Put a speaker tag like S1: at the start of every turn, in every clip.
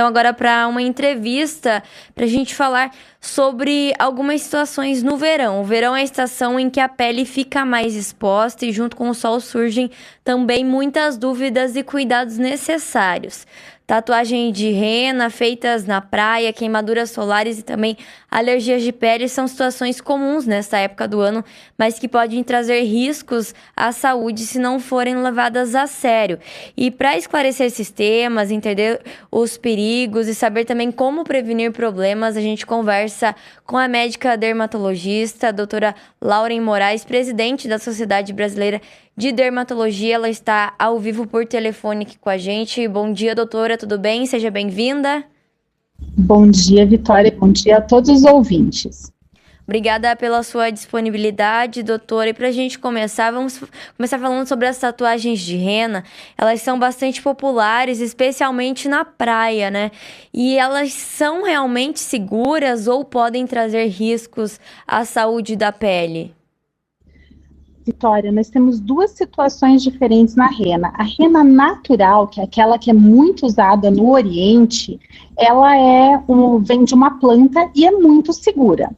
S1: Então, agora para uma entrevista, para a gente falar sobre algumas situações no verão. O verão é a estação em que a pele fica mais exposta e junto com o sol surgem também muitas dúvidas e cuidados necessários. Tatuagem de rena, feitas na praia, queimaduras solares e também alergias de pele são situações comuns nesta época do ano, mas que podem trazer riscos à saúde se não forem levadas a sério. E para esclarecer esses temas, entender os perigos e saber também como prevenir problemas, a gente conversa com a médica dermatologista, a doutora Lauren Moraes, presidente da Sociedade Brasileira de Dermatologia. Ela está ao vivo por telefone aqui com a gente. Bom dia, doutora, tudo bem? Seja bem-vinda.
S2: Bom dia, Vitória. Bom dia a todos os ouvintes.
S1: Obrigada pela sua disponibilidade, doutora. E para a gente começar, vamos começar falando sobre as tatuagens de rena. Elas são bastante populares, especialmente na praia, né? E elas são realmente seguras ou podem trazer riscos à saúde da pele?
S2: Vitória, nós temos duas situações diferentes na rena. A rena natural, que é aquela que é muito usada no Oriente, ela vem de uma planta e é muito segura.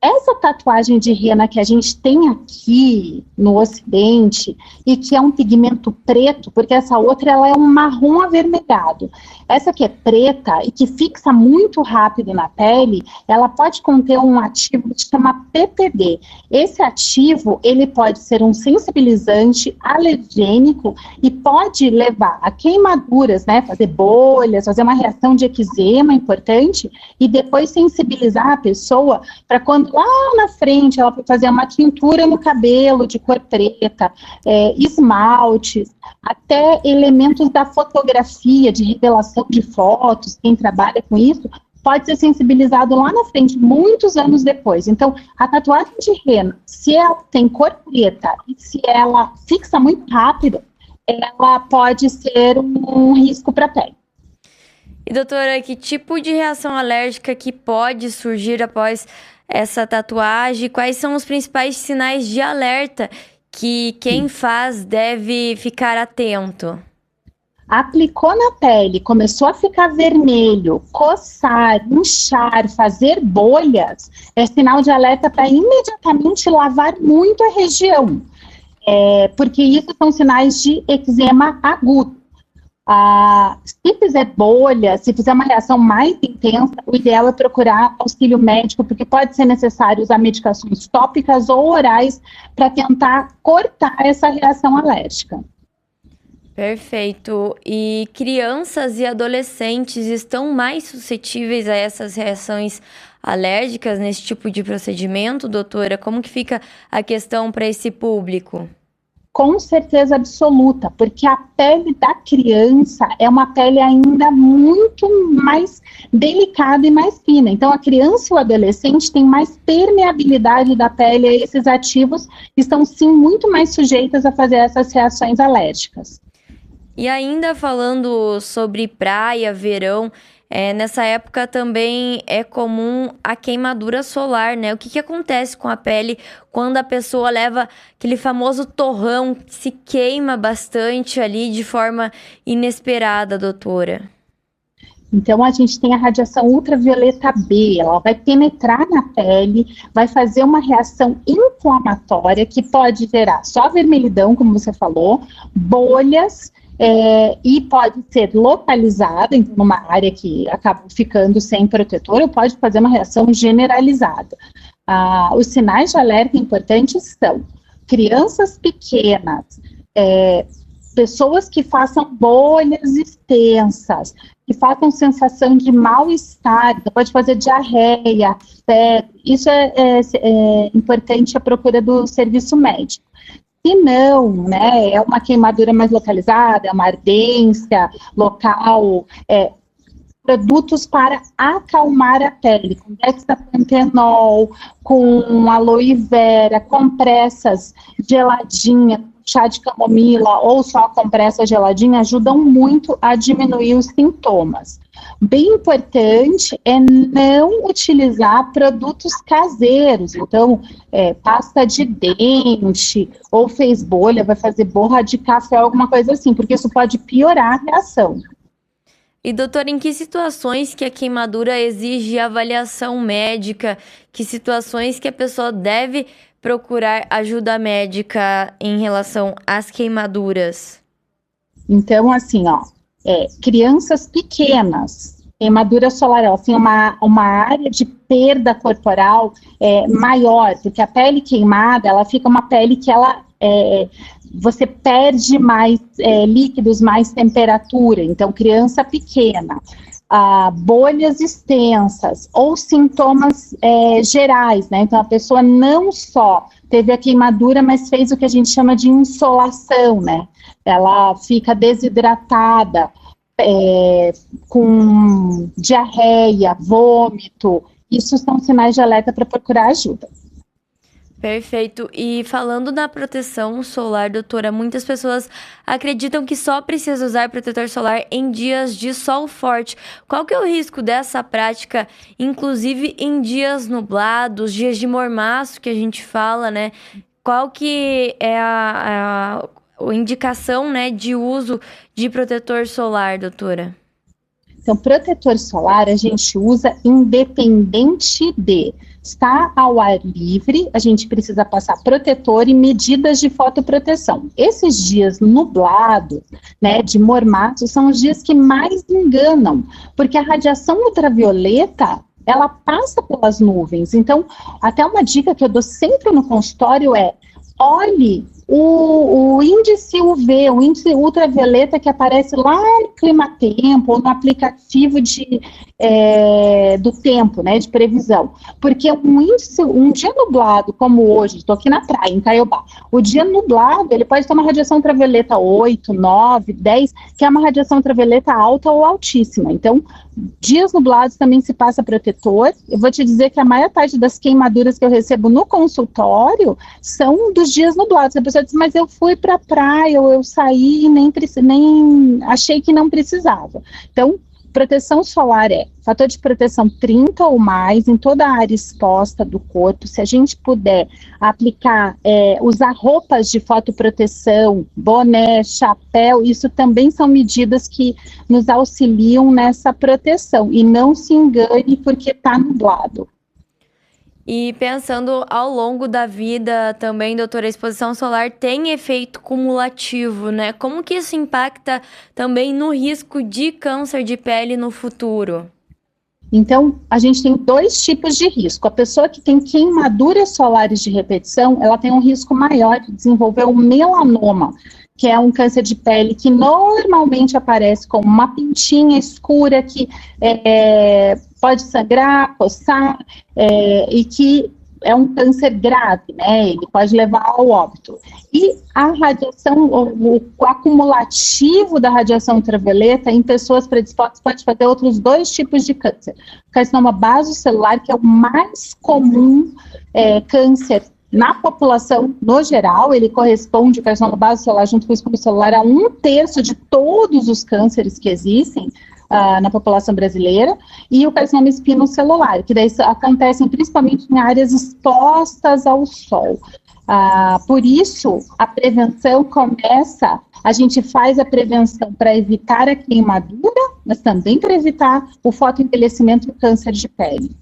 S2: Essa tatuagem de rena que a gente tem aqui no Ocidente e que é um pigmento preto, porque essa outra ela é um marrom avermelhado. Essa que é preta e que fixa muito rápido na pele, ela pode conter um ativo que se chama PPD. Esse ativo, ele pode ser um sensibilizante, alergênico e pode levar a queimaduras, né, fazer bolhas, fazer uma reação de eczema importante e depois sensibilizar a pessoa para quando lá na frente ela vai fazer uma tintura no cabelo de cor preta, esmaltes, até elementos da fotografia, de revelação de fotos, quem trabalha com isso, pode ser sensibilizado lá na frente, muitos anos depois. Então, a tatuagem de rena, se ela tem cor preta e se ela fixa muito rápido, ela pode ser um risco para a pele.
S1: E doutora, que tipo de reação alérgica que pode surgir após essa tatuagem? Quais são os principais sinais de alerta que quem faz deve ficar atento?
S2: Aplicou na pele, começou a ficar vermelho, coçar, inchar, fazer bolhas, é sinal de alerta para imediatamente lavar muito a região, porque isso são sinais de eczema agudo. Se fizer bolha, se fizer uma reação mais intensa, o ideal é procurar auxílio médico, porque pode ser necessário usar medicações tópicas ou orais para tentar cortar essa reação alérgica.
S1: Perfeito. E crianças e adolescentes estão mais suscetíveis a essas reações alérgicas nesse tipo de procedimento, doutora? Como que fica a questão para esse público?
S2: Com certeza absoluta, porque a pele da criança é uma pele ainda muito mais delicada e mais fina. Então, a criança e o adolescente têm mais permeabilidade da pele a esses ativos e estão, sim, muito mais sujeitas a fazer essas reações alérgicas.
S1: E ainda falando sobre praia, verão, nessa época também é comum a queimadura solar, né? O que acontece com a pele quando a pessoa leva aquele famoso torrão que se queima bastante ali de forma inesperada, doutora?
S2: Então, a gente tem a radiação ultravioleta B, ela vai penetrar na pele, vai fazer uma reação inflamatória que pode gerar só vermelhidão, como você falou, bolhas, e pode ser localizada em uma área que acaba ficando sem protetor, ou pode fazer uma reação generalizada. Os sinais de alerta importantes são crianças pequenas, pessoas que façam bolhas extensas, que façam sensação de mal-estar, então pode fazer diarreia, febre. Isso é importante a procura do serviço médico. Se não, né, é uma queimadura mais localizada, é uma ardência local, produtos para acalmar a pele, com dexapantenol, com aloe vera, compressas geladinhas, chá de camomila ou só a compressa geladinha ajudam muito a diminuir os sintomas. Bem importante é não utilizar produtos caseiros, então pasta de dente ou fez bolha, vai fazer borra de café, alguma coisa assim, porque isso pode piorar a reação.
S1: E doutora, em que situações que a queimadura exige avaliação médica? Que situações que a pessoa deve procurar ajuda médica em relação às queimaduras?
S2: Então, assim, ó, crianças pequenas, queimadura solar, ela tem uma área de perda corporal maior, porque a pele queimada, ela fica uma pele que você perde mais líquidos, mais temperatura. Então, criança pequena, bolhas extensas ou sintomas gerais, né? Então, a pessoa não só teve a queimadura, mas fez o que a gente chama de insolação, né? Ela fica desidratada, com diarreia, vômito. Isso são sinais de alerta para procurar ajuda.
S1: Perfeito. E falando da proteção solar, doutora, muitas pessoas acreditam que só precisa usar protetor solar em dias de sol forte. Qual que é o risco dessa prática, inclusive em dias nublados, dias de mormaço que a gente fala, né? Qual que é a indicação, né, de uso de protetor solar, doutora?
S2: Então, protetor solar a gente usa independente de estar ao ar livre, a gente precisa passar protetor e medidas de fotoproteção. Esses dias nublados, né, de mormaço, são os dias que mais enganam, porque a radiação ultravioleta, ela passa pelas nuvens. Então, até uma dica que eu dou sempre no consultório olhe o índice UV, o índice ultravioleta que aparece lá no Climatempo, ou no aplicativo do tempo, né, de previsão. Porque um dia nublado, como hoje, estou aqui na praia, em Caiobá, o dia nublado, ele pode ter uma radiação ultravioleta 8, 9, 10, que é uma radiação ultravioleta alta ou altíssima. Então, dias nublados também se passa protetor. Eu vou te dizer que a maior parte das queimaduras que eu recebo no consultório são dos dias nublados. A pessoa diz, mas eu fui para a praia, ou eu saí e nem achei que não precisava. Então, proteção solar fator de proteção 30 ou mais em toda a área exposta do corpo. Se a gente puder aplicar, usar roupas de fotoproteção, boné, chapéu, isso também são medidas que nos auxiliam nessa proteção. E não se engane porque está nublado.
S1: E pensando ao longo da vida também, doutora, a exposição solar tem efeito cumulativo, né? Como que isso impacta também no risco de câncer de pele no futuro?
S2: Então, a gente tem dois tipos de risco. A pessoa que tem queimaduras solares de repetição, ela tem um risco maior de desenvolver um melanoma, que é um câncer de pele que normalmente aparece como uma pintinha escura que pode sangrar, coçar, e que é um câncer grave, né? Ele pode levar ao óbito. E a radiação, o acumulativo da radiação ultravioleta em pessoas predispostas pode fazer outros dois tipos de câncer. O carcinoma basocelular, que é o mais comum câncer na população no geral, ele corresponde, o carcinoma basocelular junto com o escúpulo celular, a 1/3 de todos os cânceres que existem na população brasileira, e o carcinoma espinocelular, que daí acontecem principalmente em áreas expostas ao sol. Por isso, a prevenção a gente faz a prevenção para evitar a queimadura, mas também para evitar o fotoenvelhecimento e o câncer de pele.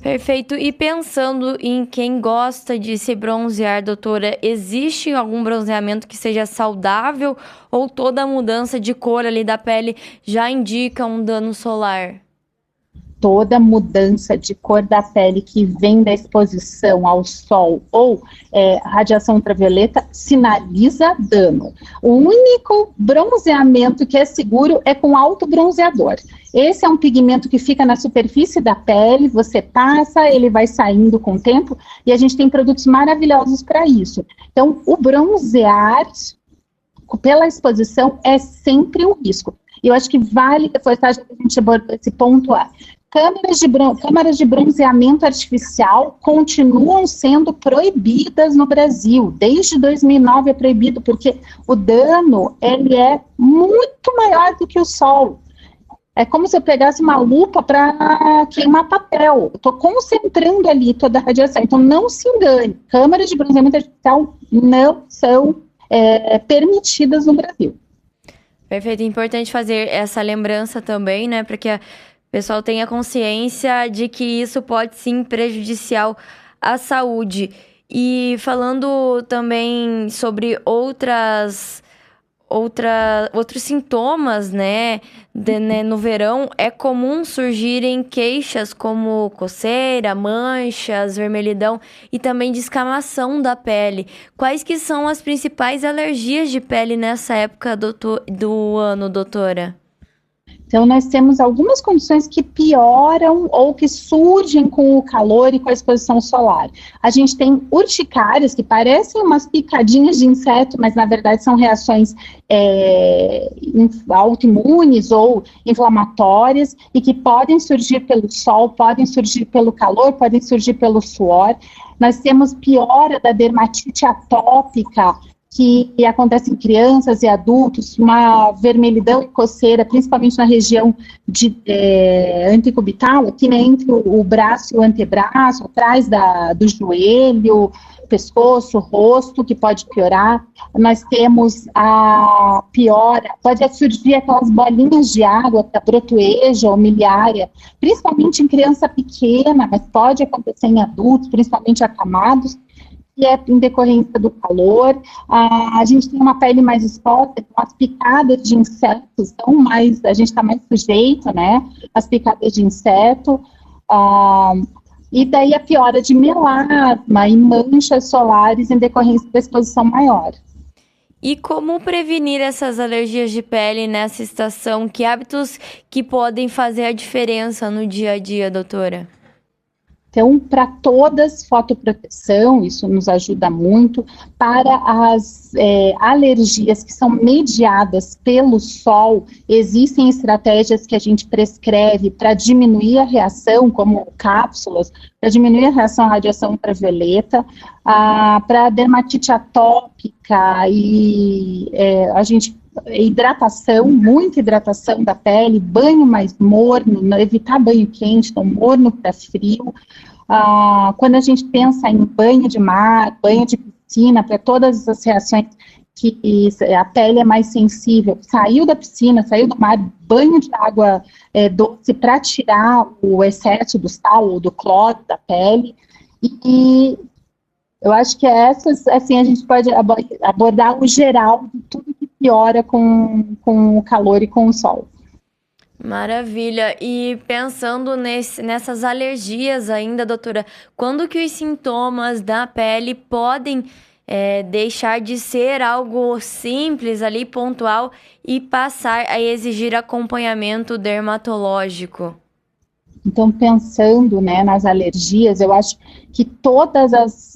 S1: Perfeito. E pensando em quem gosta de se bronzear, doutora, existe algum bronzeamento que seja saudável ou toda mudança de cor ali da pele já indica um dano solar?
S2: Toda mudança de cor da pele que vem da exposição ao sol ou radiação ultravioleta sinaliza dano. O único bronzeamento que é seguro é com autobronzeador. Esse é um pigmento que fica na superfície da pele, você passa, ele vai saindo com o tempo, e a gente tem produtos maravilhosos para isso. Então, o bronzear pela exposição é sempre um risco. E eu acho que vale reforçar, já que a gente abordou esse ponto, câmaras de bronzeamento artificial continuam sendo proibidas no Brasil. Desde 2009 é proibido, porque o dano ele é muito maior do que o sol. É como se eu pegasse uma lupa para queimar papel. Estou concentrando ali toda a radiação. Então, não se engane. Câmaras de bronzeamento artificial não são permitidas no Brasil.
S1: Perfeito, é importante fazer essa lembrança também, né, para que o pessoal tenha consciência de que isso pode sim prejudicial à saúde. E falando também sobre outros sintomas, né, no verão, é comum surgirem queixas como coceira, manchas, vermelhidão e também descamação da pele. Quais que são as principais alergias de pele nessa época do ano, doutora?
S2: Então, nós temos algumas condições que pioram ou que surgem com o calor e com a exposição solar. A gente tem urticárias, que parecem umas picadinhas de inseto, mas na verdade são reações autoimunes ou inflamatórias e que podem surgir pelo sol, podem surgir pelo calor, podem surgir pelo suor. Nós temos piora da dermatite atópica, que acontece em crianças e adultos, uma vermelhidão e coceira, principalmente na região antecubital, aqui, né, entre o braço e o antebraço, atrás do joelho, pescoço, rosto, que pode piorar. Nós temos a piora, pode surgir aquelas bolinhas de água, a brotoeja ou miliária, principalmente em criança pequena, mas pode acontecer em adultos, principalmente acamados, que é em decorrência do calor. A gente tem uma pele mais exposta, então as picadas de insetos são mais, a gente está mais sujeito, né, às picadas de inseto, e daí a piora de melasma e manchas solares em decorrência da exposição maior.
S1: E como prevenir essas alergias de pele nessa estação? Que hábitos que podem fazer a diferença no dia a dia, doutora?
S2: Então, para todas, fotoproteção, isso nos ajuda muito. Para as alergias que são mediadas pelo sol, existem estratégias que a gente prescreve para diminuir a reação, como cápsulas, para diminuir a reação à radiação ultravioleta. Para dermatite atópica e hidratação, muita hidratação da pele, banho mais morno, evitar banho quente, então morno para frio. Quando a gente pensa em banho de mar, banho de piscina, para todas as reações que a pele é mais sensível, saiu da piscina, saiu do mar, banho de água doce para tirar o excesso do sal ou do cloro da pele. E eu acho que essas, assim, a gente pode abordar o geral de tudo que piora com o calor e com o sol.
S1: Maravilha. E pensando nessas alergias ainda, doutora, quando que os sintomas da pele podem deixar de ser algo simples ali, pontual, e passar a exigir acompanhamento dermatológico?
S2: Então, pensando, né, nas alergias, eu acho que todas as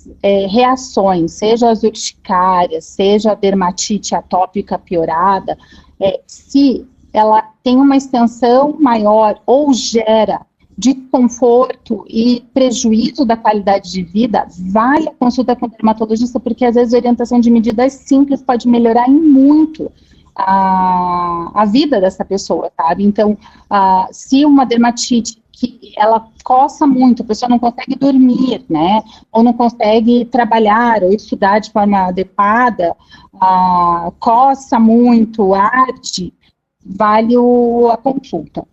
S2: reações, seja as urticárias, seja a dermatite atópica piorada, se ela tem uma extensão maior ou gera desconforto e prejuízo da qualidade de vida, vale a consulta com o dermatologista, porque às vezes a orientação de medidas simples pode melhorar em muito a vida dessa pessoa, sabe? Então, se uma dermatite que ela coça muito, a pessoa não consegue dormir, né, ou não consegue trabalhar ou estudar de forma adequada, coça muito, arde, vale a consulta.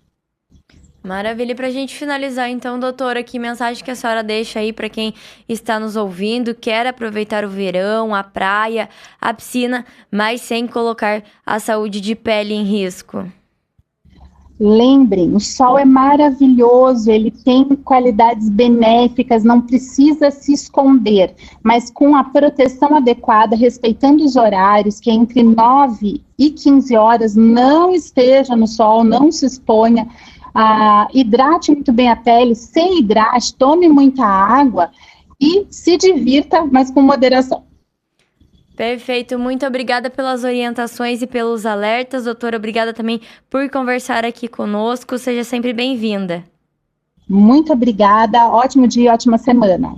S1: Maravilha. E para a gente finalizar, então, doutora, que mensagem que a senhora deixa aí para quem está nos ouvindo, quer aproveitar o verão, a praia, a piscina, mas sem colocar a saúde de pele em risco?
S2: Lembrem, o sol é maravilhoso, ele tem qualidades benéficas, não precisa se esconder, mas com a proteção adequada, respeitando os horários, que é entre 9 e 15 horas, não esteja no sol, não se exponha, hidrate muito bem a pele, se hidrate, tome muita água e se divirta, mas com moderação.
S1: Perfeito, muito obrigada pelas orientações e pelos alertas, doutora, obrigada também por conversar aqui conosco, seja sempre bem-vinda.
S2: Muito obrigada, ótimo dia, ótima semana.